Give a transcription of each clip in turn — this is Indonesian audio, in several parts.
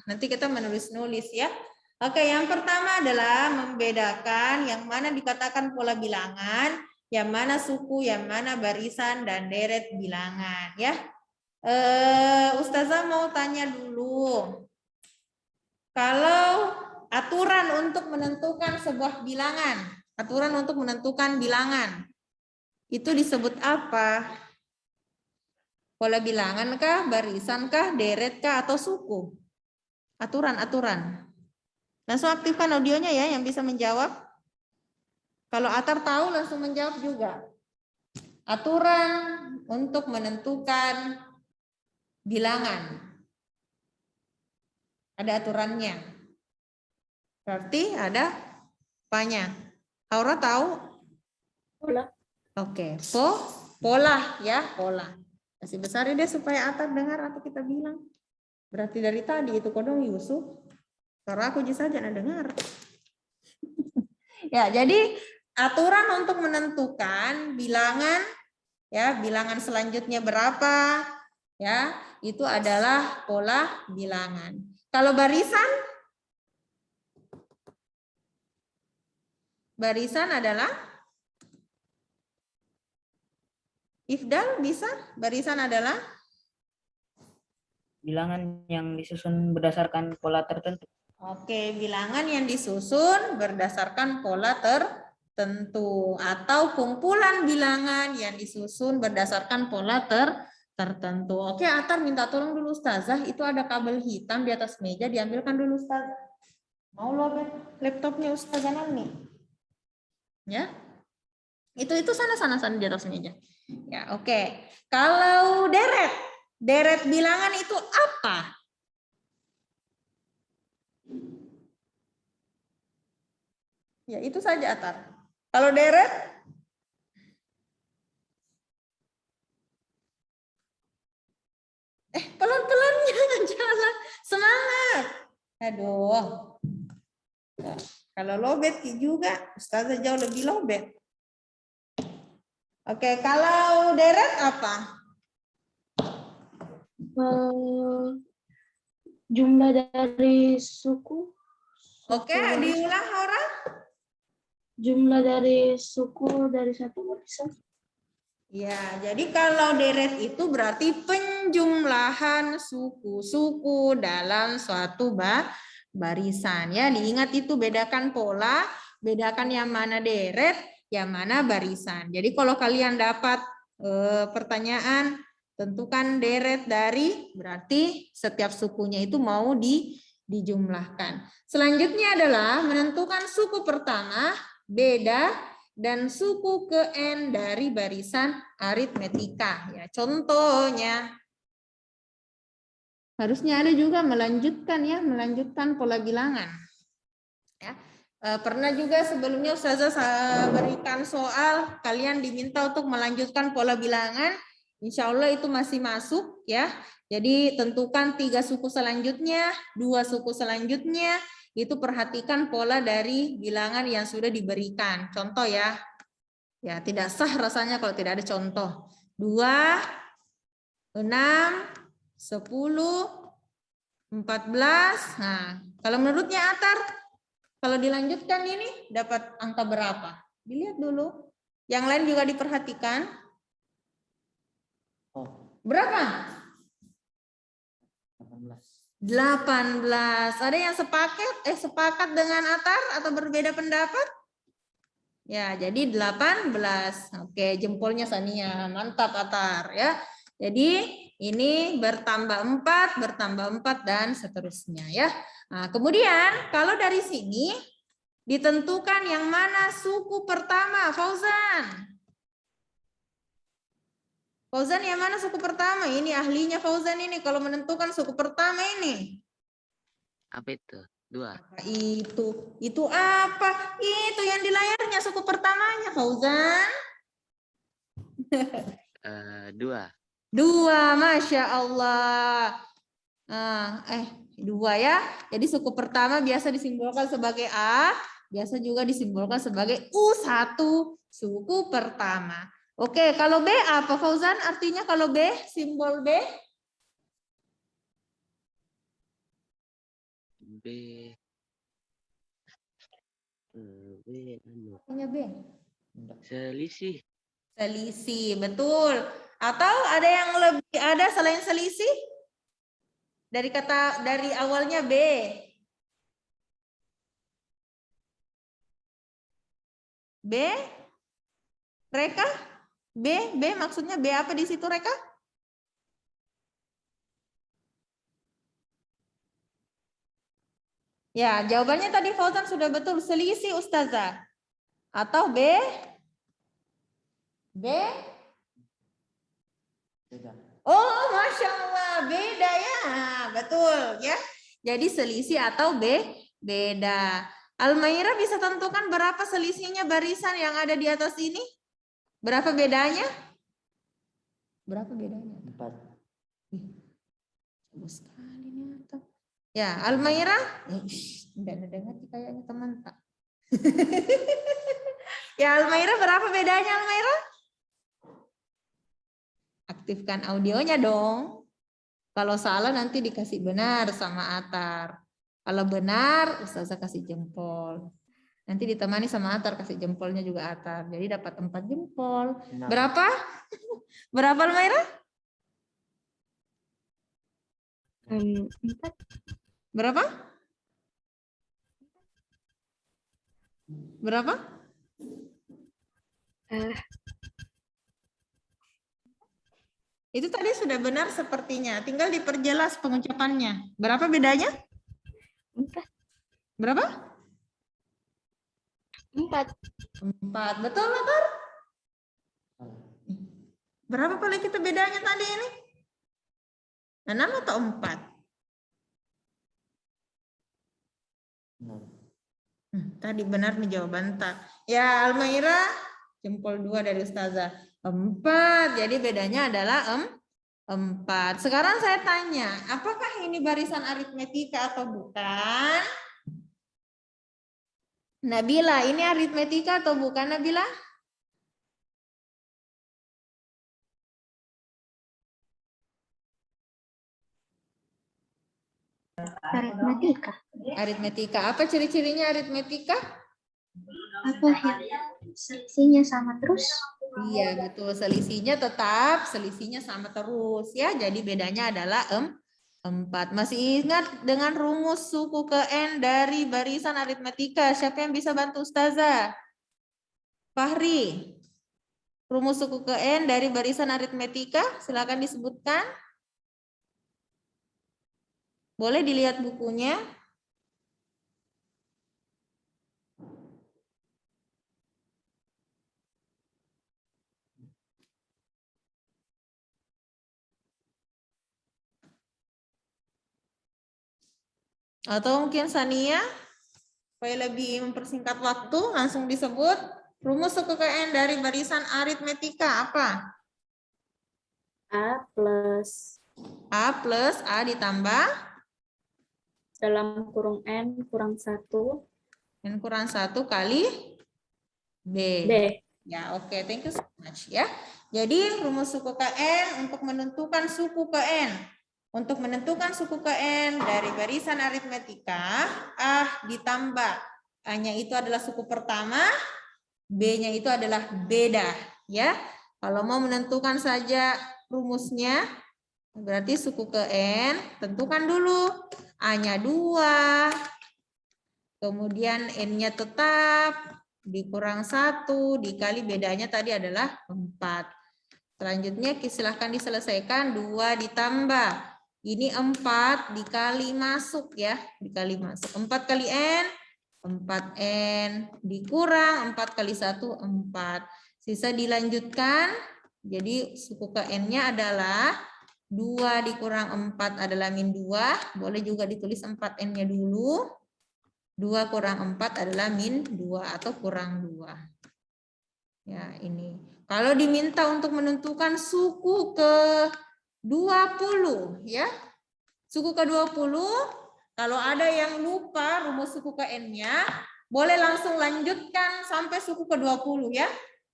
Nanti kita menulis-nulis ya. Oke, yang pertama adalah membedakan yang mana dikatakan pola bilangan, yang mana suku, yang mana barisan, dan deret bilangan ya. Ustazah mau tanya dulu. Kalau aturan untuk menentukan sebuah bilangan, aturan untuk menentukan bilangan, itu disebut apa? Pola bilangan kah, barisan kah, deret kah, atau suku? Aturan-aturan. Langsung aktifkan audionya ya yang bisa menjawab. Kalau Atar tahu langsung menjawab juga. Aturan untuk menentukan bilangan. Ada aturannya. Berarti ada apanya? Aura tahu? Pola. Oke, pola ya, pola. Kasih besarin deh supaya Atar dengar apa kita bilang. Berarti dari tadi itu kodong Yusuf. Karena aku saja nak dengar. Ya, jadi aturan untuk menentukan bilangan ya, bilangan selanjutnya berapa ya, itu adalah pola bilangan. Kalau barisan? Barisan adalah Ifdal bisa? Barisan adalah bilangan yang disusun berdasarkan pola tertentu. Oke, bilangan yang disusun berdasarkan pola tertentu atau kumpulan bilangan yang disusun berdasarkan pola tertentu. Oke, Atar minta tolong dulu Ustazah, itu ada kabel hitam di atas meja, diambilkan dulu Ustazah. Mau lobet laptopnya Ustazah Nani? Ya. Itu sana di atas meja. Ya, oke. Kalau deret bilangan itu apa? Ya, itu saja Atar. Kalau deret? Pelan-pelannya jangan semangat. Aduh. Ya, kalau lobet juga, Ustazah jauh lebih lobet. Oke, kalau deret apa? Jumlah dari suku. Oke, diulang orang. Jumlah dari suku dari satu barisan. Ya, jadi kalau deret itu berarti penjumlahan suku-suku dalam suatu barisan. Ya, diingat itu bedakan pola, bedakan yang mana deret, yang mana barisan. Jadi kalau kalian dapat pertanyaan, tentukan deret dari, berarti setiap sukunya itu mau dijumlahkan. Selanjutnya adalah menentukan suku pertama, beda, dan suku ke N dari barisan aritmetika. Ya, contohnya harusnya ada juga melanjutkan ya, melanjutkan pola bilangan. Ya, pernah juga sebelumnya Ustazah berikan soal, kalian diminta untuk melanjutkan pola bilangan. Insya Allah itu masih masuk ya. Jadi tentukan 3 suku selanjutnya, 2 suku selanjutnya. Itu perhatikan pola dari bilangan yang sudah diberikan. Contoh ya. Ya, tidak sah rasanya kalau tidak ada contoh. 2, 6, 10, 14. Nah, kalau menurutnya Atar, kalau dilanjutkan ini dapat angka berapa? Dilihat dulu. Yang lain juga diperhatikan. Berapa? 18. Ada yang sepakat dengan Atar atau berbeda pendapat? Ya, jadi 18. Oke, jempolnya Sania. Mantap Atar ya. Jadi ini bertambah 4, dan seterusnya ya. Nah, kemudian kalau dari sini ditentukan yang mana suku pertama, Fauzan. Fauzan yang mana suku pertama? Ini ahlinya Fauzan ini kalau menentukan suku pertama ini. Apa itu? 2. Itu apa? Itu yang di layarnya suku pertamanya, Fauzan. 2. 2, Masya Allah. 2 ya. Jadi suku pertama biasa disimbolkan sebagai A, biasa juga disimbolkan sebagai U1, suku pertama. Oke, kalau B apa Fauzan? Artinya kalau B, simbol B? B. B anu. Punya B. Selisih. Selisih, betul. Atau ada yang lebih ada selain selisih? Dari awalnya B. B? Reka? B maksudnya B apa di situ, Reka? Ya, jawabannya tadi Fauzan sudah betul. Selisih, Ustazah. Atau B? B? Oh, Masya Allah. Beda ya. Betul ya. Jadi selisih atau beda. Almaira bisa tentukan berapa selisihnya barisan yang ada di atas ini? Berapa bedanya? Berapa bedanya? 4. Bagus sekali nih. Ya, Almaira? Tidak dengar kayaknya teman tak. Ya, Almaira berapa bedanya, Almaira? Aktifkan audionya dong. Kalau salah nanti dikasih benar sama Atar. Kalau benar, Ustazah kasih jempol. Nanti ditemani sama Atar, kasih jempolnya juga Atar. Jadi dapat 4 jempol. Berapa? Berapa, Almaira? 4. Berapa? Berapa? Itu tadi sudah benar sepertinya. Tinggal diperjelas pengucapannya. Berapa bedanya? 4. Berapa? 4. 4. Betul, Atar? Berapa paling kita bedanya tadi ini? 6 atau 4? Tadi benar nih jawaban tak. Ya, Almaira, jempol 2 dari Ustazah. 4. Jadi bedanya adalah 4. Sekarang saya tanya, apakah ini barisan aritmetika atau bukan? Nabila, ini aritmetika atau bukan, Nabila? Aritmetika. Aritmetika. Apa ciri-cirinya aritmetika? Apa yang selisihnya sama terus? Iya, betul. Selisihnya sama terus ya. Jadi bedanya adalah 4. Masih ingat dengan rumus suku ke N dari barisan aritmetika? Siapa yang bisa bantu Ustazah? Fahri. Rumus suku ke N dari barisan aritmetika, silakan disebutkan. Boleh dilihat bukunya. Atau mungkin Sania, supaya lebih mempersingkat waktu, langsung disebut rumus suku ke N dari barisan aritmetika apa? A plus A ditambah dalam kurung N kurang 1. N kurang 1 kali B. Ya, oke. Thank you so much ya. Jadi rumus suku ke N untuk menentukan suku ke N. Untuk menentukan suku ke N dari barisan aritmetika, A ditambah A-nya itu adalah suku pertama, B-nya itu adalah beda ya. Kalau mau menentukan saja rumusnya, berarti suku ke N, tentukan dulu A-nya 2, kemudian N-nya tetap, dikurang 1, dikali bedanya tadi adalah 4. Selanjutnya silahkan diselesaikan, 2 ditambah. Ini 4 dikali masuk ya, dikali masuk. 4 kali N, 4N, dikurang 4 kali 1, 4. Sisa dilanjutkan, jadi suku ke N-nya adalah 2 dikurang 4 adalah min 2. Boleh juga ditulis 4N-nya dulu. 2 kurang 4 adalah min 2 atau kurang 2. Ya, ini. Kalau diminta untuk menentukan suku ke 20, ya. Suku ke 20, kalau ada yang lupa rumus suku ke N-nya, boleh langsung lanjutkan sampai suku ke 20 ya.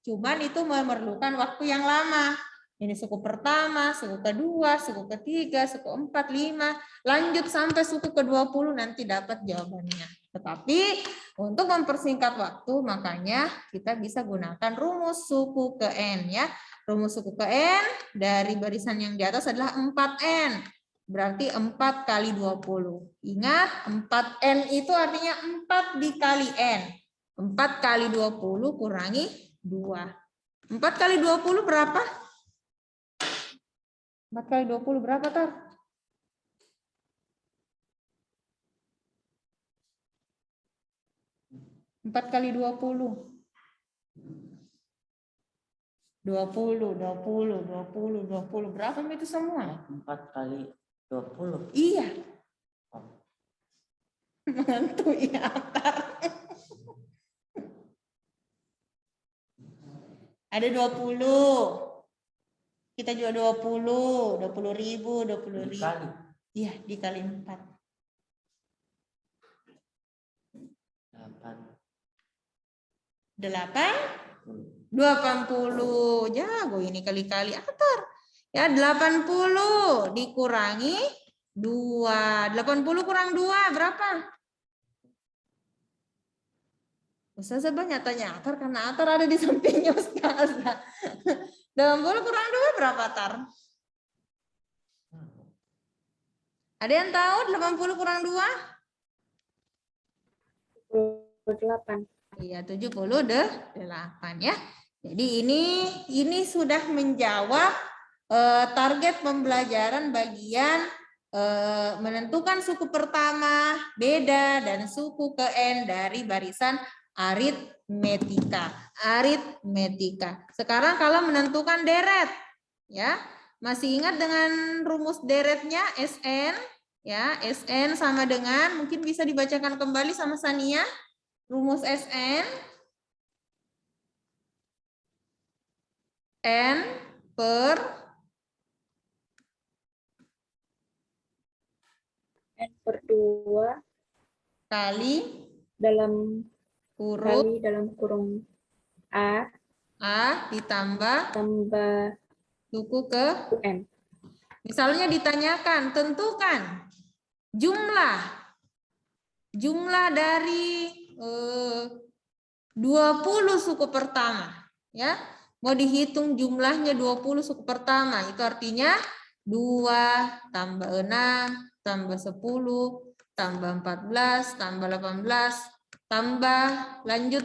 Cuman itu memerlukan waktu yang lama. Ini suku pertama, suku kedua, suku ketiga, suku 4, 5, lanjut sampai suku ke-20 nanti dapat jawabannya. Tetapi untuk mempersingkat waktu makanya kita bisa gunakan rumus suku ke N ya. Rumus suku ke N dari barisan yang di atas adalah 4N. Berarti 4 kali 20. Ingat 4N itu artinya 4 dikali N. 4 kali 20 kurangi 2. 4 kali 20 berapa? 4 kali 20 berapa, Tar? Empat kali 20. 20. Berapa itu semua? 4 kali 20. Iya. Mantu ya, Tar. Ada 20. Kita juga 20.000, 20.000. Dikali. Iya, dikali 4. 80. Jago ini kali-kali Atar. Ya, 80 dikurangi 2. 80 kurang 2 berapa? Ustazah banyak tanya Atar karena Atar ada di sampingnya Ustazah. 80 kurang 2 berapa, Tar? Ada yang tahu 80 kurang 2? 8. Iya, 78 ya. Jadi ini sudah menjawab target pembelajaran bagian menentukan suku pertama, beda, dan suku ke N dari barisan aritmetika. Sekarang kalau menentukan deret, ya masih ingat dengan rumus deretnya SN, ya SN sama dengan mungkin bisa dibacakan kembali sama Sania, rumus SN N per N per 2 kali dalam huruf kurung A ditambah tambah suku ke UN. Misalnya ditanyakan, tentukan jumlah dari 20 suku pertama, ya. Mau dihitung jumlahnya 20 suku pertama, itu artinya 2 tambah 6 tambah 10 tambah 14 tambah 18 tambah lanjut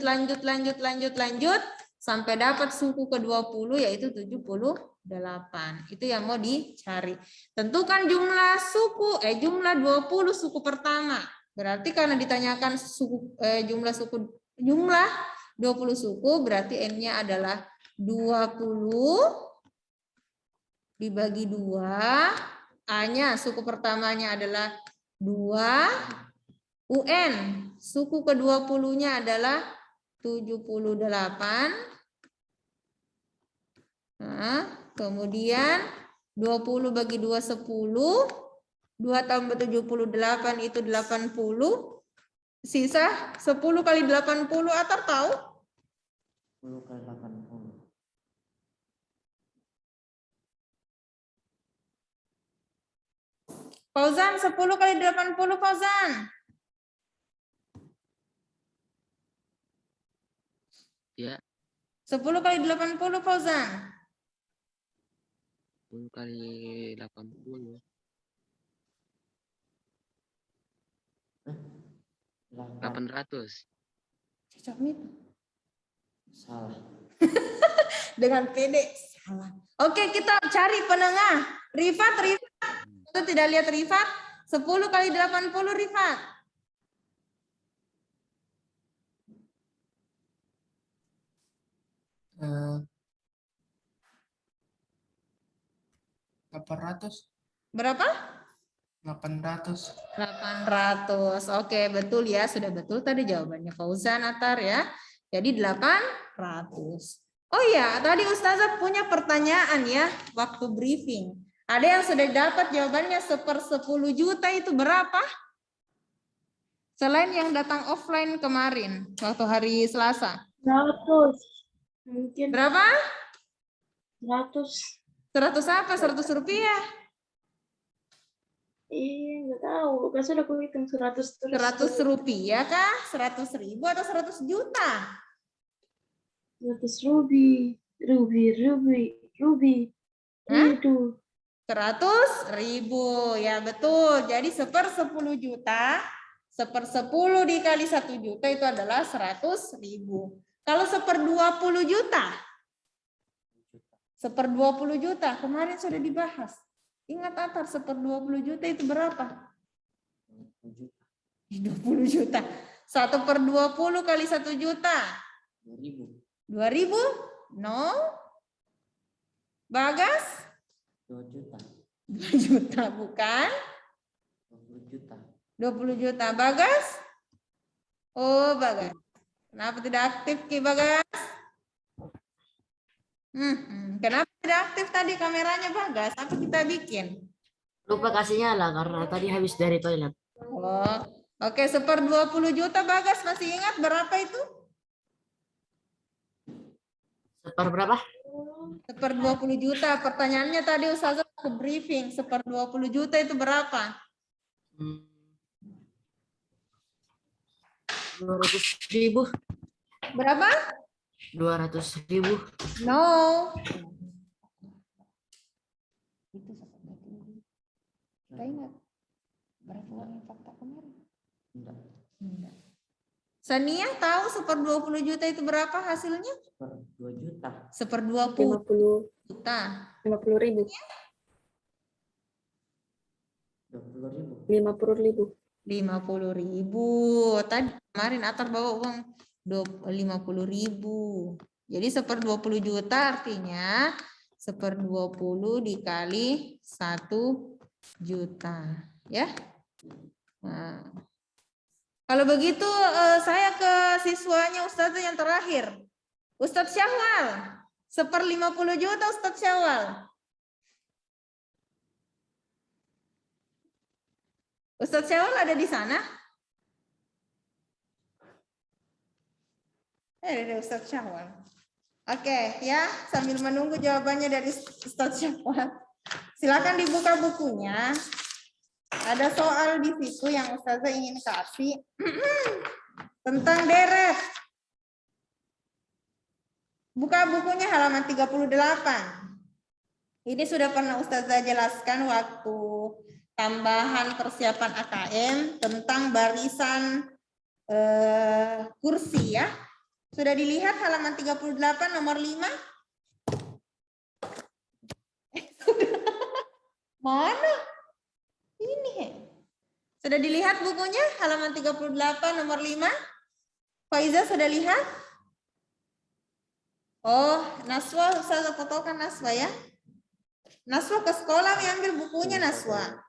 sampai dapat suku ke-20 yaitu 78. Itu yang mau dicari. Tentukan jumlah 20 suku pertama. Berarti karena ditanyakan jumlah 20 suku berarti N-nya adalah 20 dibagi 2. A-nya suku pertamanya adalah 2. UN suku ke-20-nya adalah 78. Nah, kemudian 20 bagi 2 10. 2 tambah 78 itu 80. Sisa 10 kali 80 Atar tahu? 10 kali 80. Fauzan 10 kali 80 Fauzan. Ya. 10 kali 80 Fauzan. 10 kali 80. 800. Cocok nih. Salah. Dengan pede salah. Oke, kita cari penengah. Rifat. Kita tidak lihat Rifat. 10 kali 80 Rifat. Eh, 800. Berapa? 800. 800. Oke, betul ya. Sudah betul tadi jawabannya Fauzan Atar ya. Jadi 800. Oh iya, tadi Ustazah punya pertanyaan ya waktu briefing. Ada yang sudah dapat jawabannya 1/10 juta itu berapa? Selain yang datang offline kemarin waktu hari Selasa. 100. Mungkin Berapa? 100. 100 apa? 100 rupiah. Nggak tahu. Kan sudah aku hitung 100 terus. 100 rupiah kah? 100.000 atau 100 juta? 100 rubi. Hah? Itu. 100.000. Ya betul. Jadi 1/10 juta. 1/10 dikali 1 juta itu adalah 100.000. Kalau 1/20 juta? 1/20 juta. Kemarin sudah dibahas. Ingat Atar, 1/20 juta itu berapa? 20 juta. 1/20 kali 1 juta. 2.000. 2.000? No. Bagas? 2 juta. 2 juta bukan? 20 juta. 20 juta. Bagas? Oh, Bagas. Kenapa tidak aktif, Ki Bagas? Kenapa tidak aktif tadi kameranya, Bagas? Apa kita bikin? Lupa kasih nyala karena tadi habis dari toilet. Oh, oke. 1/20 juta, Bagas masih ingat berapa itu? Berapa? 1/20 juta. Pertanyaannya tadi Ustazah ke briefing. 1/20 juta itu berapa? 200.000. Berapa? 200.000. No. Itu kita ingat berapa uangnya fakta kemarin? Enggak. Sania tahu 1/20 juta itu berapa hasilnya? 2 juta. 1/20 juta. 50.000. 20.000. 50.000. 50.000. Tadi kemarin Atar bawa uang 50.000. Jadi 1/20 juta artinya 1/20 dikali 1 juta. Ya. Nah. Kalau begitu saya ke siswanya Ustazah yang terakhir. Ustadz Syawal. 1/50 juta Ustadz Syawal. Ustadz Syawal ada di sana? Ada Ustadz Syawal. Oke, ya, sambil menunggu jawabannya dari Ustadz Syawal. Silakan dibuka bukunya. Ada soal di situ yang Ustazah ingin kasih tentang deret. Buka bukunya halaman 38. Ini sudah pernah Ustazah jelaskan waktu tambahan persiapan AKM tentang barisan kursi ya. Sudah dilihat halaman 38 nomor 5? Mana? Ini. Sudah dilihat bukunya halaman 38 nomor 5? Faiza sudah lihat? Oh, Naswa Ustazah fotokan Naswa ya. Naswa ke sekolah ambil bukunya Naswa.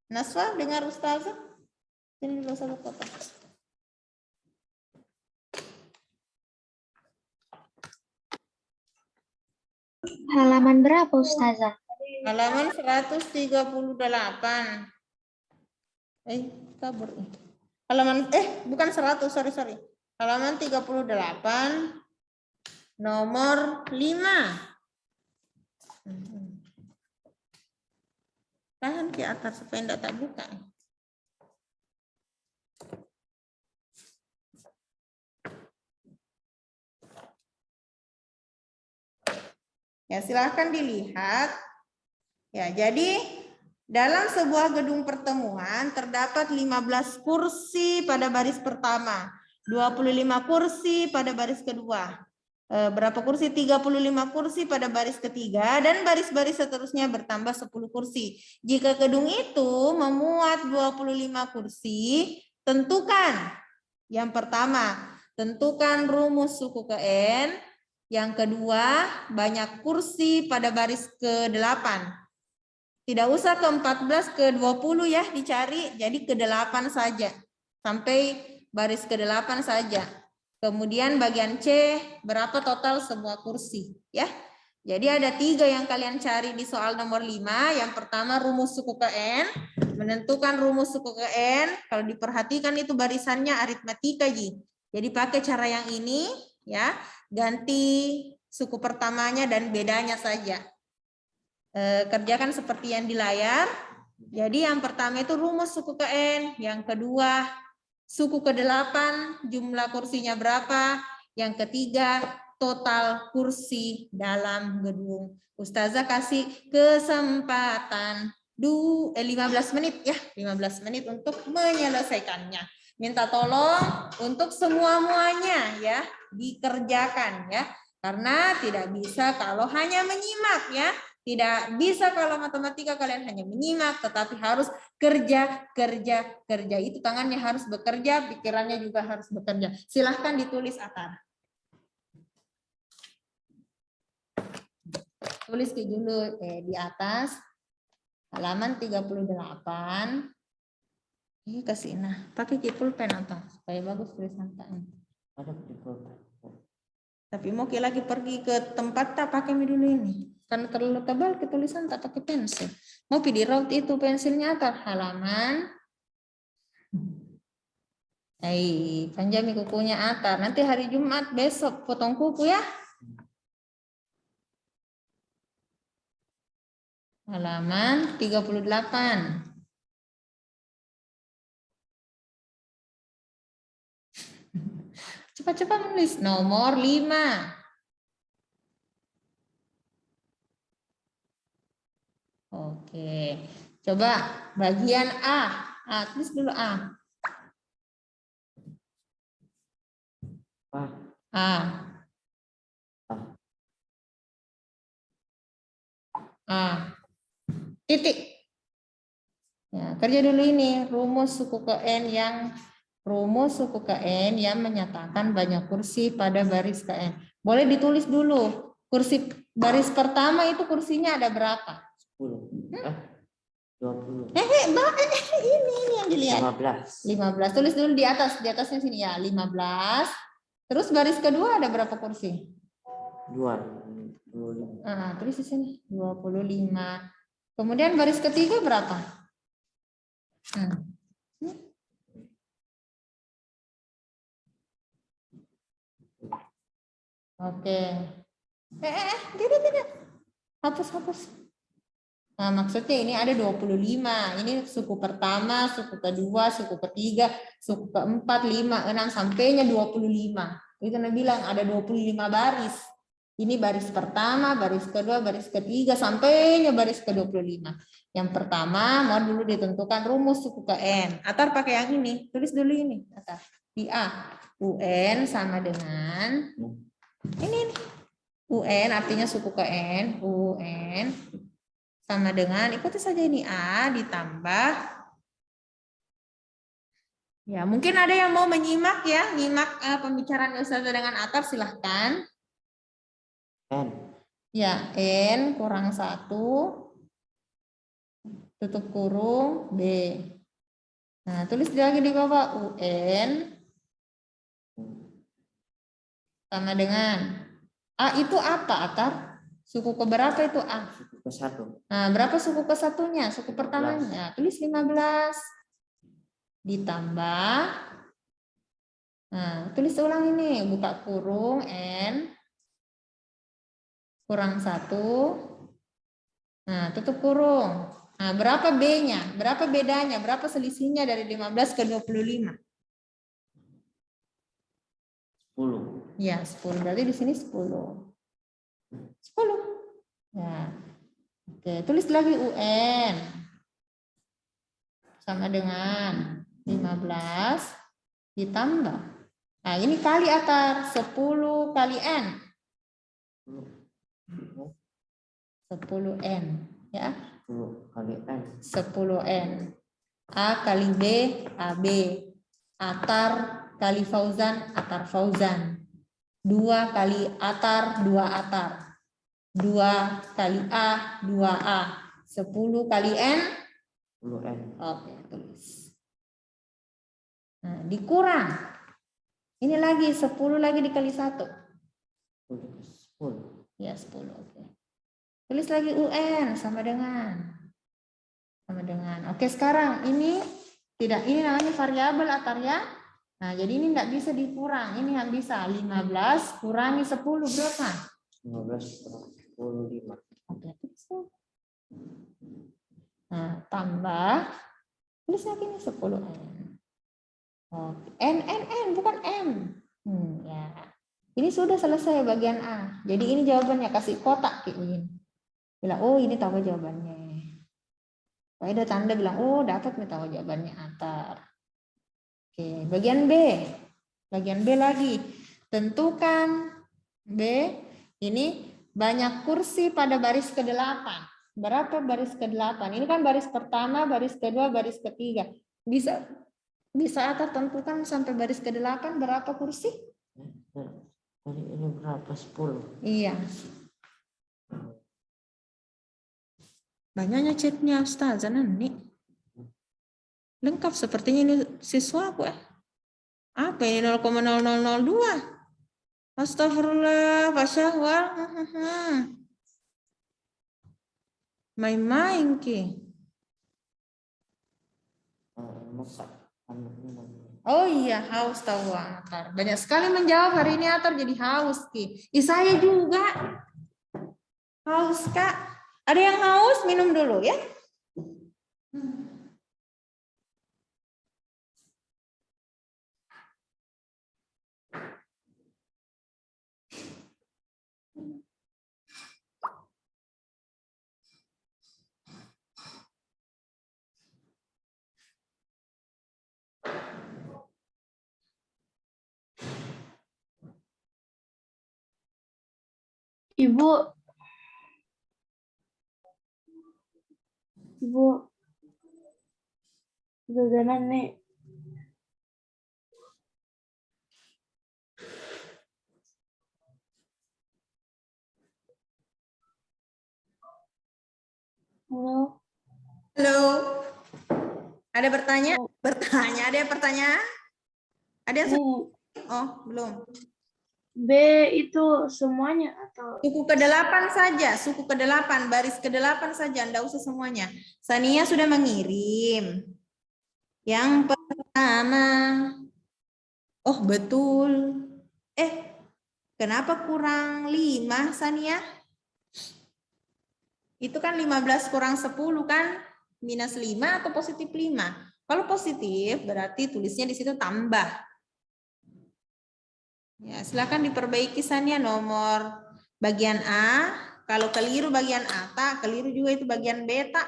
Naswa dengar Ustazah? Ini dulu Ustazah foto. Halaman berapa Ustazah? Halaman 138. Kabur. Halaman bukan 100, sorry. Halaman 38 nomor 5. Tahan ke atas supaya tidak tak buka. Ya, silahkan dilihat. Ya, jadi dalam sebuah gedung pertemuan terdapat 15 kursi pada baris pertama, 25 kursi pada baris kedua. Berapa kursi? 35 kursi pada baris ketiga dan baris-baris seterusnya bertambah 10 kursi. Jika gedung itu memuat 25 kursi, tentukan. Yang pertama, tentukan rumus suku ke N. Yang kedua, banyak kursi pada baris ke-8. Tidak usah ke-14, ke-20 ya dicari, jadi ke-8 saja. Sampai baris ke-8 saja. Kemudian bagian C, berapa total semua kursi. Ya. Jadi ada 3 yang kalian cari di soal nomor 5. Yang pertama rumus suku ke N. Menentukan rumus suku ke N. Kalau diperhatikan itu barisannya aritmatika, Ji. Jadi pakai cara yang ini. Ya, ganti suku pertamanya dan bedanya saja. Kerjakan seperti yang di layar. Jadi yang pertama itu rumus suku ke N, yang kedua suku ke-8 jumlah kursinya berapa, yang ketiga total kursi dalam gedung. Ustazah kasih kesempatan 15 menit ya, 15 menit untuk menyelesaikannya. Minta tolong untuk semua-muanya ya dikerjakan ya. Karena tidak bisa kalau hanya menyimak ya. Tidak bisa kalau matematika kalian hanya menyimak, tetapi harus kerja. Itu tangannya harus bekerja, pikirannya juga harus bekerja. Silahkan ditulis Atar. Tulis dulu di atas halaman 38. Ini kasih pakai pulpen atau supaya bagus tulisan tangan. Ada di pulpen. Tapi mau lagi pergi ke tempat tak pakai dulu ini. Karena terlalu tebal ketulisan tak pakai pensil. Mau di raut itu pensilnya Atar halaman. Panjami kukunya Atar. Nanti hari Jumat besok potong kuku ya. Halaman 38. Cepat-cepat menulis nomor 5. Oke, coba bagian A. Tulis dulu A. Titik. Ya, kerja dulu ini rumus suku ke N yang menyatakan banyak kursi pada baris ke N. Boleh ditulis dulu. Kursi baris pertama itu kursinya ada berapa? 10. 20. Ini yang dilihat. 15. 15. Tulis dulu di atasnya sini ya, 15. Terus baris kedua ada berapa kursi? 25. Tulis di sini 25. Kemudian baris ketiga berapa? Oke. Tidak. Hapus. Nah, maksudnya ini ada 25. Ini suku pertama, suku kedua, suku ketiga, suku keempat, 5, 6, sampainya 25. Itu Anda bilang ada 25 baris. Ini baris pertama, baris kedua, baris ketiga, sampainya baris ke-25. Yang pertama, mau dulu ditentukan rumus suku ke N. Atar pakai yang ini. Tulis dulu ini. Atar. Di A. UN sama dengan ini. UN artinya suku ke N. UN sama dengan, ikuti saja ini A ditambah. Ya, mungkin ada yang mau menyimak ya. Nyimak pembicaraan Ustazah dengan Atar, silahkan. N. Ya, N kurang 1, tutup kurung, B. Nah, tulis lagi di bawah, UN sama dengan, A itu apa, Atar? Suku keberapa itu A? Suku ke-1. Nah, berapa suku ke-1-nya? Suku pertamanya. Tulis 15. Ditambah. Nah, tulis ulang ini. Buka kurung, N. Kurang 1. Nah, tutup kurung. Nah, berapa B-nya? Berapa bedanya? Berapa selisihnya dari 15 ke 25? 10. Ya, 10. Berarti di sini 10. 10. Ya. Oke, tulis lagi UN. Sama dengan 15 ditambah. Nah, ini kali Atar. 10 kali N. 10N. Ya. 10 kali N. 10N. A kali B, AB. Atar kali Fauzan, Atar Fauzan. 2 kali Atar, 2 Atar. 2 kali A, 2A. 10 kali N. 10N. Oke, tulis. Nah, dikurang. Ini lagi 10 lagi dikali 1. 10. Ya, 10. Oke. Tulis lagi UN sama dengan. Oke, sekarang ini tidak, ini namanya variabel Atar ya. Nah, jadi ini enggak bisa dikurang. Ini yang bisa 15 kurangi 10 berapa? 15 kurang 10, 5. Oke, tulis. Nah, tambah. Tulis lagi nih 10N. Oke, N, bukan M. Ya. Ini sudah selesai bagian A. Jadi ini jawabannya, kasih kotak kayak gini. Bilang, oh ini tahu jawabannya. Pokoknya ada tanda bilang, oh dapat nih tahu jawabannya antar. Oke, bagian B. Bagian B lagi. Tentukan B, ini banyak kursi pada baris ke-8. Berapa baris ke-8? Ini kan baris pertama, baris kedua, baris ketiga. Bisa Atta tentukan sampai baris ke-8 berapa kursi? Tadi ini berapa? 10. Iya. Banyaknya chatnya Ustazah Nani. Lengkap sepertinya ini siswaku ya. Apa ini 0,0002? Astagfirullah, Pak Syahwal. Main-main ki. Oh iya, haus tahu Atar. Banyak sekali menjawab hari ini Atar jadi haus ki. Saya juga. Haus Kak. Ada yang haus? Minum dulu ya. Ibu, jajanan nih. Halo. Halo. Ada bertanya? Bertanya, ada yang bertanya? Ada yang oh, belum. B itu semuanya atau Suku ke-8 saja, suku ke-8, baris ke-8 saja, enggak usah semuanya. Sania sudah mengirim. Yang pertama. Oh, betul. Kenapa kurang 5, Sania? Itu kan 15 kurang 10 kan? Minus 5 atau positif 5? Kalau positif berarti tulisnya di situ tambah. Ya, silakan diperbaiki Sania nomor bagian A. Kalau keliru bagian A, keliru juga itu bagian beta.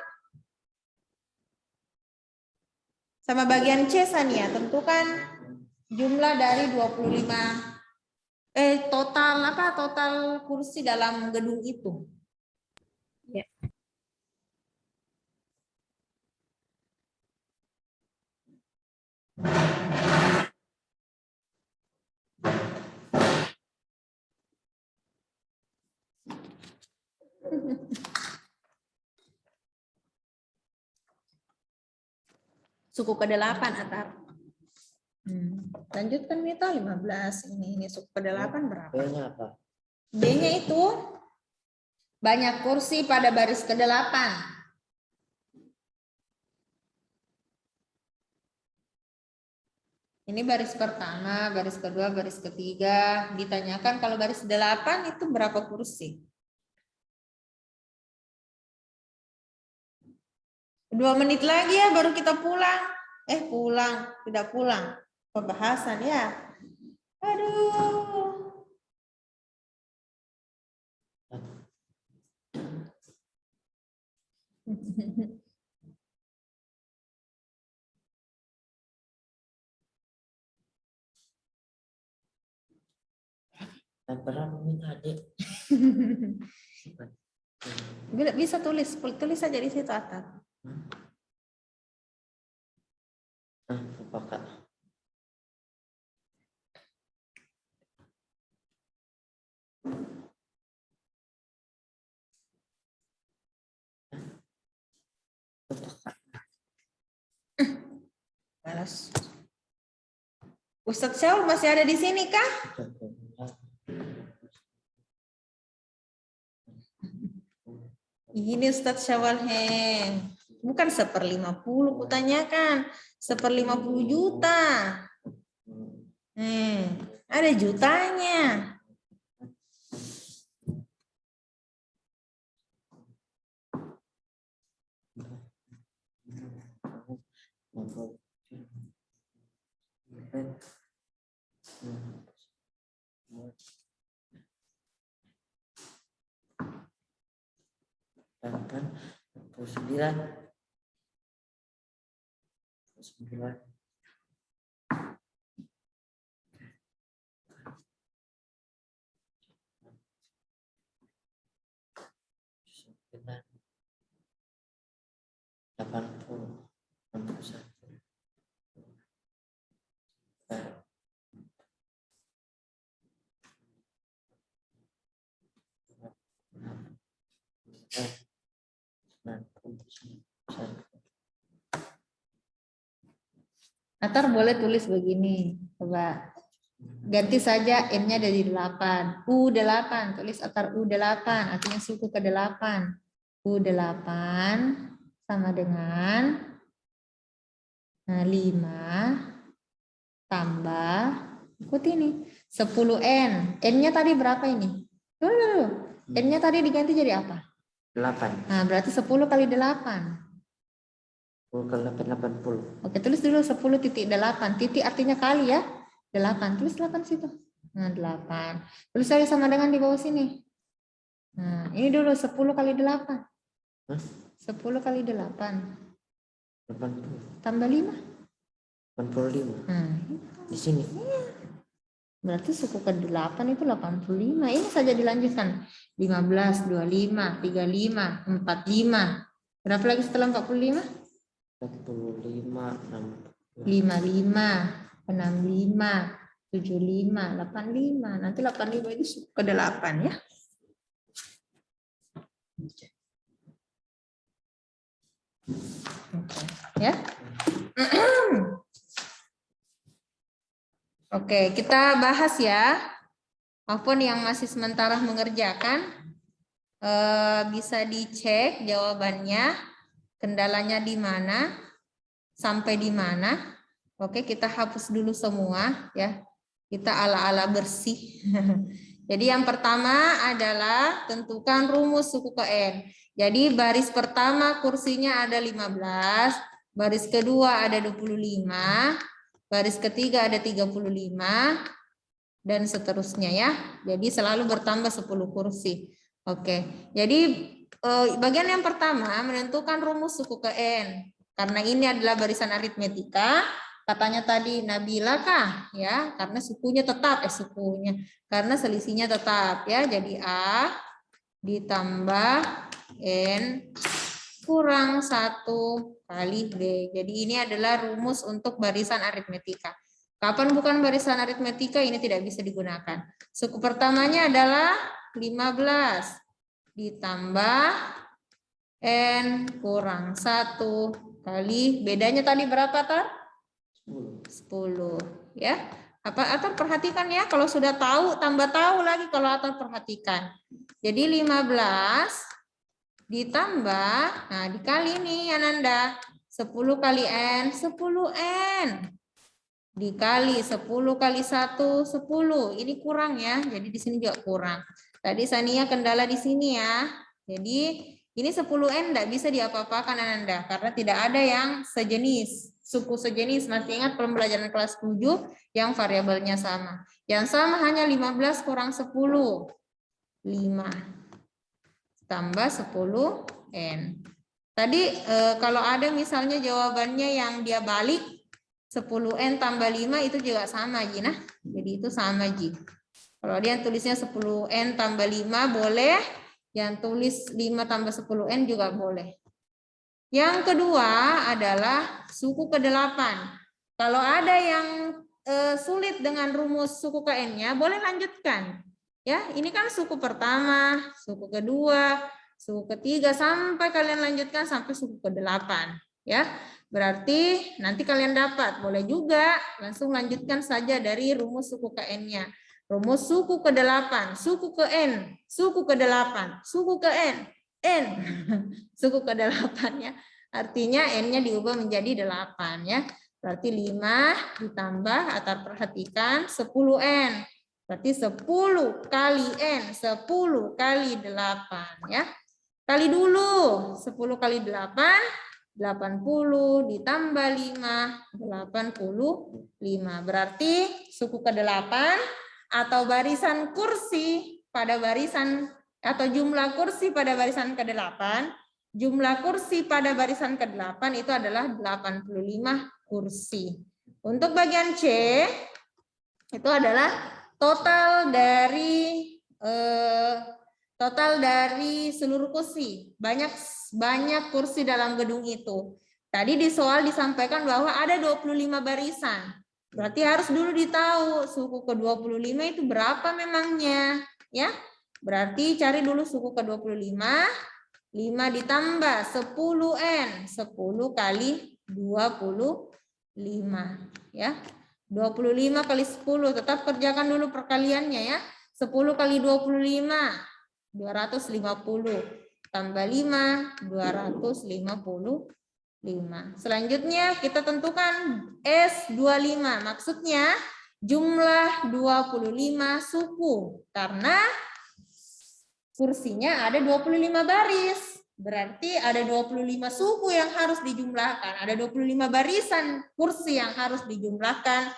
Sama bagian C Sania, tentukan jumlah dari 25 total kursi dalam gedung itu. Ya. Suku ke-8 Atar. Lanjutkan Mita 15. Ini suku ke-8 berapa? B-nya apa? B-nya itu banyak kursi pada baris ke-8. Ini baris pertama, baris kedua, baris ketiga. Ditanyakan kalau baris 8 itu berapa kursi? 2 menit lagi ya baru kita pulang. Pulang, tidak pulang. Pembahasan ya. Aduh. Berapa menit adik? Bisa tulis saja di situ atas. Apa Kak? Balas. Ustadz Syaul masih ada di sini kah? Ini Ustadz Syawal bukan 1/50 kutanyakan, 1/50 juta. Ada jutanya. Delapan, 29. 9. Delapan puluh, 61. Atar boleh tulis begini, coba ganti saja N-nya dari 8, U8, tulis Atar U8, artinya suku ke-8. U8 sama dengan 5 tambah, ikut ini, 10N. N-nya tadi berapa ini? Dulu. N-nya tadi diganti jadi apa? 8. Nah, berarti 10 kali 8. 10 kali 8, 80. Oke, tulis dulu 10,8. Titik artinya kali ya. 8. Tulis 8 situ. Nah, 8. Tulis saya sama dengan di bawah sini. Nah, ini dulu 10 kali 8. 10 kali 8. 80. Tambah 5. 85. Nah, Di sini. berarti suku ke-8 itu 85. Ini saja dilanjutkan. 15, 25, 35, 45. Berapa lagi setelah 45? 45, 60. 55, 65, 75, 85. Nanti 85 itu suku ke-8 ya. Oke, ya. Oke, kita bahas ya. Apapun yang masih sementara mengerjakan, bisa dicek jawabannya, kendalanya di mana, sampai di mana. Oke, kita hapus dulu semua ya. Kita ala-ala bersih. Jadi yang pertama adalah tentukan rumus suku ke N. Jadi baris pertama kursinya ada 15, baris kedua ada 25, baris ketiga ada 35, dan seterusnya ya. Jadi selalu bertambah 10 kursi. Oke, jadi bagian yang pertama menentukan rumus suku ke N. Karena ini adalah barisan aritmetika, katanya tadi Nabila kah? Ya, karena sukunya tetap, karena selisihnya tetap ya. Jadi A ditambah N kurang 1 kali B. Jadi ini adalah rumus untuk barisan aritmetika. Kapan bukan barisan aritmetika ini tidak bisa digunakan. Suku pertamanya adalah 15 ditambah N kurang 1 kali, bedanya tadi berapa Tar? 10 ya. Apa Atar perhatikan ya, kalau sudah tahu tambah tahu lagi kalau Atar perhatikan. Jadi 15 ditambah, nah dikali nih Ananda, 10 kali N, 10N. Dikali 10 kali 1, 10. Ini kurang ya, jadi di sini juga kurang. Tadi Sania kendala di sini ya. Jadi ini 10N tidak bisa diapa-apakan Ananda, karena tidak ada yang sejenis. Suku sejenis, masih ingat pembelajaran kelas 7 yang variabelnya sama. Yang sama hanya 15 kurang 10. 5. Tambah 10N. Tadi kalau ada misalnya jawabannya yang dia balik, 10N tambah 5 itu juga sama Ji. Nah, jadi itu sama Ji. Kalau dia tulisnya 10N tambah 5 boleh, yang tulis 5 tambah 10N juga boleh. Yang kedua adalah suku ke-8. Kalau ada yang sulit dengan rumus suku ke N-nya, boleh lanjutkan. Ya, ini kan suku pertama, suku kedua, suku ketiga, sampai kalian lanjutkan sampai suku ke-8. Ya, berarti nanti kalian dapat. Boleh juga langsung lanjutkan saja dari rumus suku ke N-nya. Rumus suku ke-8, suku ke N, suku ke-8, suku ke N, N, suku ke-8 ya. Artinya N-nya diubah menjadi 8 ya. Berarti 5 ditambah, Atar perhatikan, 10N. Berarti 10 kali N, 10 kali 8 ya. Kali dulu, 10 kali 8, 80 ditambah 5, 85. Berarti suku ke-8 atau barisan kursi pada barisan atau jumlah kursi pada barisan ke-8, jumlah kursi pada barisan ke-8 itu adalah 85 kursi. Untuk bagian C itu adalah total dari seluruh kursi. Banyak kursi dalam gedung itu. Tadi di soal disampaikan bahwa ada 25 barisan. Berarti harus dulu ditahu suku ke-25 itu berapa memangnya, ya? Berarti cari dulu suku ke-25, 5 ditambah 10N, 10 kali 25, ya. 25 kali 10, tetap kerjakan dulu perkaliannya ya. 10 kali 25, 250. Tambah 5, 255. Selanjutnya kita tentukan S25. Maksudnya jumlah 25 suku. Karena kursinya ada 25 baris. Berarti ada 25 suku yang harus dijumlahkan. Ada 25 barisan kursi yang harus dijumlahkan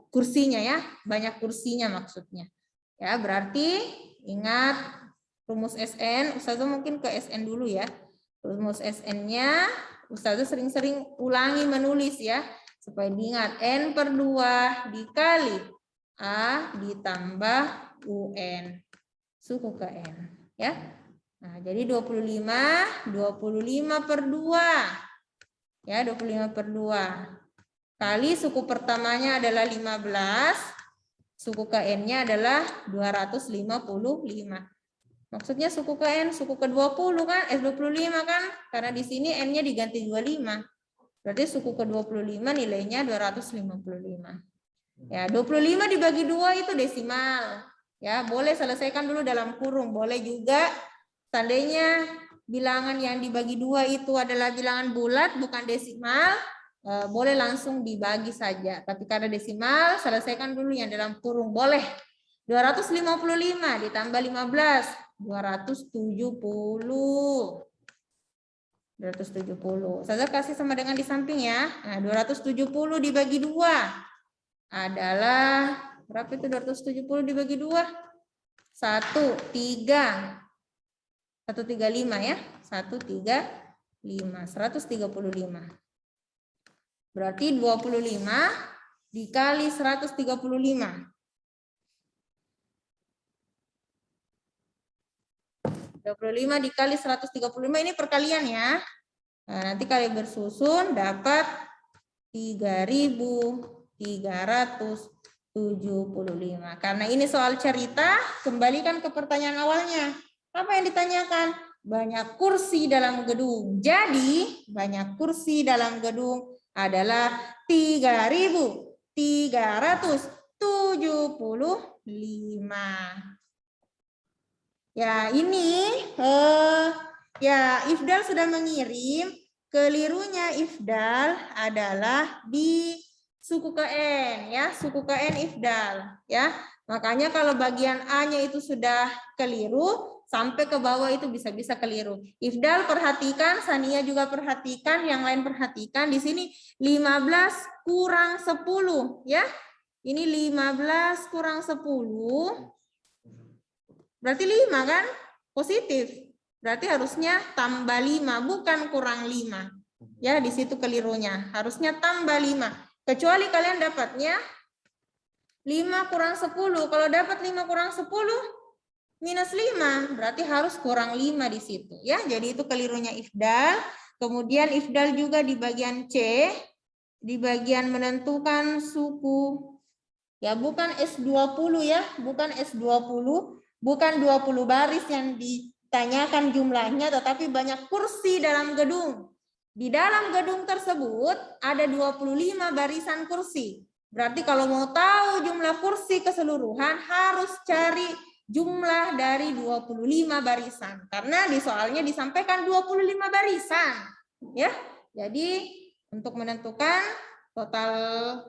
kursinya ya. Banyak kursinya maksudnya. Ya, berarti ingat rumus SN. Ustazah mungkin ke SN dulu ya. Rumus SN-nya Ustazah sering-sering ulangi menulis ya. Supaya diingat N/2 dikali A ditambah UN. Suku ke N. Ya. Nah, jadi 25 per 2. Ya, 25 per 2. Kali suku pertamanya adalah 15. Suku ke N-nya adalah 255. Maksudnya suku ke N, suku ke 20 kan, S25 kan? Karena di sini N-nya diganti 25. Berarti suku ke 25 nilainya 255. Ya, 25 dibagi 2 itu desimal. Ya, boleh selesaikan dulu dalam kurung. Boleh juga seandainya bilangan yang dibagi 2 itu adalah bilangan bulat, bukan desimal, boleh langsung dibagi saja. Tapi karena desimal, selesaikan dulu yang dalam kurung. Boleh. 255 ditambah 15, 270. 270. Saya kasih sama dengan di samping ya. Nah, 270 dibagi 2 adalah berapa itu 270 dibagi 2? 135 ya. 135. Berarti 25 dikali 135. 25 dikali 135 ini perkalian ya. Nah, nanti kali bersusun dapat 3.375. Karena ini soal cerita, kembalikan ke pertanyaan awalnya. Apa yang ditanyakan? Banyak kursi dalam gedung. Jadi, banyak kursi dalam gedung adalah 3.375. Ya, ini ya Ifdal sudah mengirim. Kelirunya Ifdal adalah di suku ke N ya, suku ke N Ifdal ya. Makanya kalau bagian A-nya itu sudah keliru, sampai ke bawah itu bisa-bisa keliru. Ifdal perhatikan, Sania juga perhatikan, yang lain perhatikan. Di sini 15 kurang 10 ya. Ini 15 kurang 10. Berarti 5 kan? Positif. Berarti harusnya tambah 5, bukan kurang 5. Ya, di situ kelirunya. Harusnya tambah 5. Kecuali kalian dapatnya 5 kurang 10. Kalau dapat 5 kurang 10, minus 5. Berarti harus kurang 5 di situ. Ya, jadi itu kelirunya Ifdal. Kemudian Ifdal juga di bagian C. Di bagian menentukan suku. Ya, bukan S20 ya. Bukan S20. Bukan 20 baris yang ditanyakan jumlahnya, tetapi banyak kursi dalam gedung. Di dalam gedung tersebut ada 25 barisan kursi. Berarti kalau mau tahu jumlah kursi keseluruhan harus cari jumlah dari 25 barisan. Karena di soalnya disampaikan 25 barisan. Ya, jadi untuk menentukan total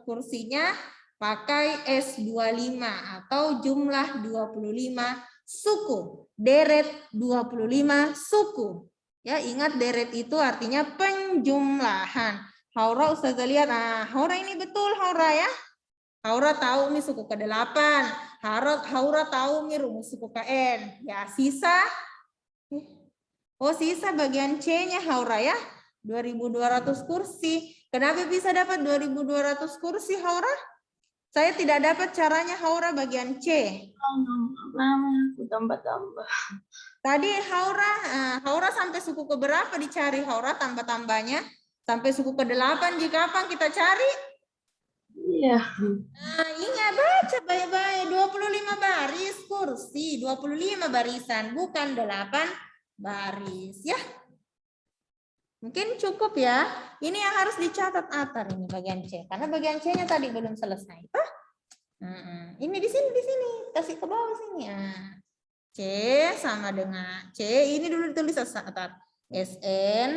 kursinya pakai S25 atau jumlah 25 suku. Deret 25 suku. Ya, ingat deret itu artinya penjumlahan. Haura Ustazah lihat, nah Haura ini betul Haura ya. Haura tahu nih suku ke-8. Haura tahu nih rumus suku ke-n. Ya, sisa. Oh, sisa bagian C-nya Haura ya. 2.200 kursi. Kenapa bisa dapat 2.200 kursi Haura? Saya tidak dapat caranya Haura bagian C. Aku tambah-tambah. Tadi Haura sampai suku ke berapa dicari Haura tambah-tambahnya? Sampai suku ke-8 jika kapan kita cari? Iya. Nah, ingat baca baik-baik 25 baris kursi, 25 barisan bukan 8 baris ya. Mungkin cukup ya. Ini yang harus dicatat Atar ini bagian C karena bagian C-nya tadi belum selesai. Ini di sini kasih ke bawah sini. C sama dengan C ini dulu ditulis Atar. SN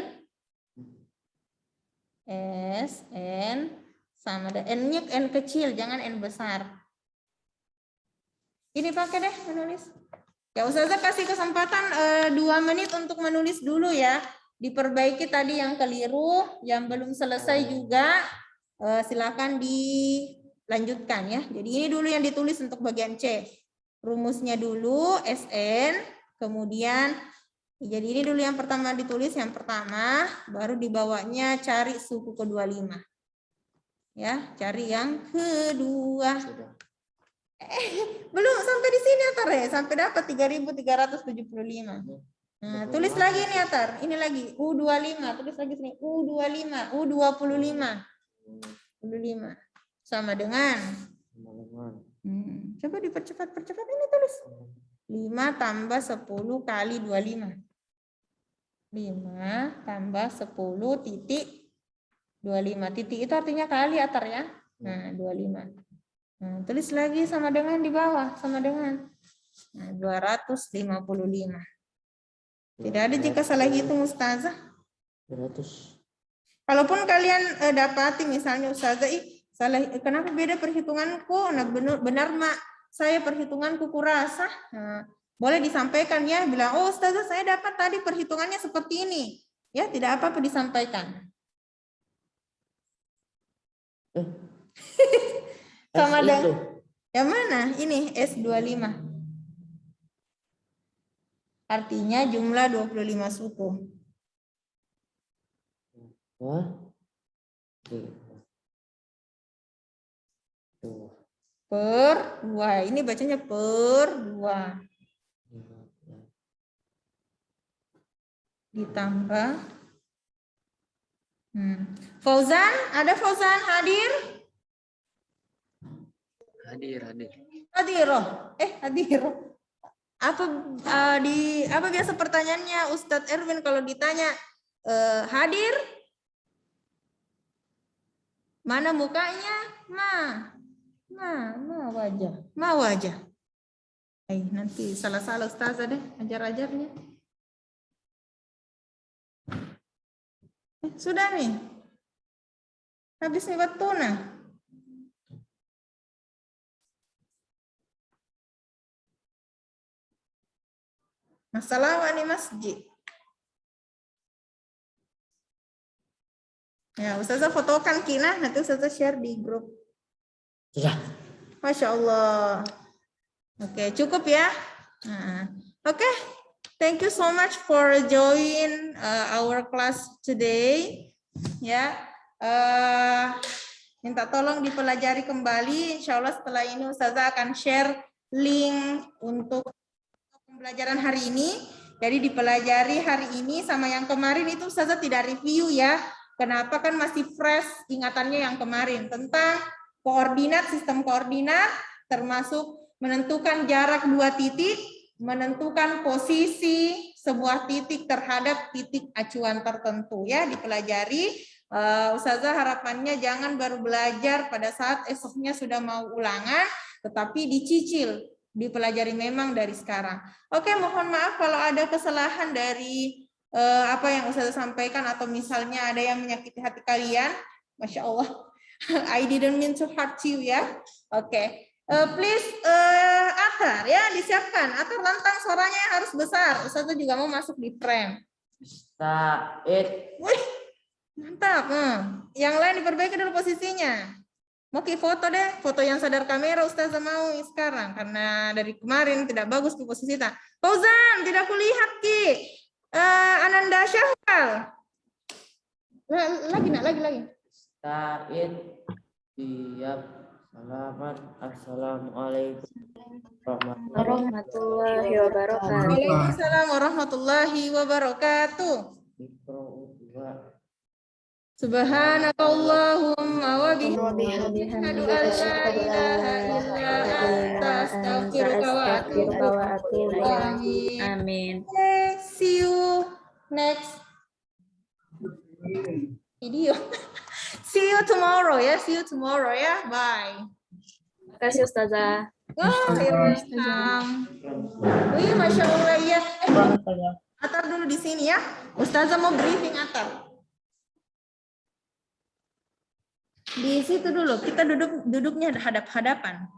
sama dengan N-nya N kecil, jangan N besar. Ini pakai deh menulis. Ya Ustazah kasih kesempatan 2 menit untuk menulis dulu ya. Diperbaiki tadi yang keliru, yang belum selesai juga silakan dilanjutkan ya. Jadi ini dulu yang ditulis untuk bagian C. Rumusnya dulu SN, kemudian jadi ini dulu yang pertama ditulis yang pertama, baru dibawanya cari suku ke-25. Ya, cari yang kedua. Belum sampai di sini Atar ya, sampai dapat 3.375. Nah, tulis lagi nih Atar, ini lagi U25, tulis lagi sini U25, U25. 25 sama dengan coba dipercepat ini tulis 5 tambah 10 kali 25. 5 tambah 10 titik 25. Titik itu artinya kali Atar ya. Nah, 25. Nah, tulis lagi sama dengan di bawah, sama dengan 255. Tidak ada jika salah hitung Ustazah. 200. Kalaupun kalian dapati misalnya Ustazah, salah, kenapa beda perhitunganku? Nah, benar Mak, saya perhitunganku kurasa. Nah, boleh disampaikan ya, bilang, oh Ustazah saya dapat tadi perhitungannya seperti ini. Ya, tidak apa-apa disampaikan. Sama dengan yang mana? Ini S25. Artinya jumlah 25 suku. Wah. Per 2. Ini bacanya per 2. Ditambah. Fauzan, ada Fauzan hadir? Hadir. Hadir. Hadir. Apa biasa pertanyaannya Ustadz Erwin kalau ditanya hadir? Mana mukanya? Wajah. Nanti salah-salah Ustazah deh ajar-ajarnya. Sudah nih. Habis nih batuna. Masalah nih masjid. Ya, Ustazah fotokan Kina, nanti Ustazah share di grup. Iya. Masya Allah. Oke, cukup ya. Oke, thank you so much for join our class today. Ya, minta tolong dipelajari kembali. Insya Allah setelah ini Ustazah akan share link untuk pembelajaran hari ini. Jadi dipelajari hari ini sama yang kemarin itu Ustazah tidak review ya. Kenapa? Kan masih fresh ingatannya yang kemarin tentang koordinat, sistem koordinat, termasuk menentukan jarak 2 titik, menentukan posisi sebuah titik terhadap titik acuan tertentu ya, dipelajari. Ustazah harapannya jangan baru belajar pada saat esoknya sudah mau ulangan, tetapi dicicil, dipelajari memang dari sekarang. Oke, mohon maaf kalau ada kesalahan dari apa yang Ustazah sampaikan atau misalnya ada yang menyakiti hati kalian. Masya Allah. I didn't mean to hurt you ya. Oke. Please Atar ya disiapkan. Atar lantang suaranya harus besar. Ustazah juga mau masuk di frame. Said. Wih, mantap. Yang lain diperbaiki dulu posisinya. Mau Ki foto deh, foto yang sadar kamera Ustazah mau sekarang karena dari kemarin tidak bagus ke posisi tak. Fauzan, tidak kulihat Ki. Ananda Syahwal. Lagi. Said. Siap. Salaman. Assalamualaikum Warahmatullahi wabarakatuh. Waalaikumsalam warahmatullahi wabarakatuh. warahmatullahi. Subhanakallahumma wa bihamdika asyhadu an la ilaha illa anta astaghfiruka wa atubu ilaik. Amin. Okay, see you next video. See you tomorrow ya. Bye. Terima kasih Ustazah. Oh, welcome. Wih, Masya Allah ya. Atar dulu di sini ya. Ustazah mau briefing Atar. Di situ dulu, kita duduknya hadap-hadapan.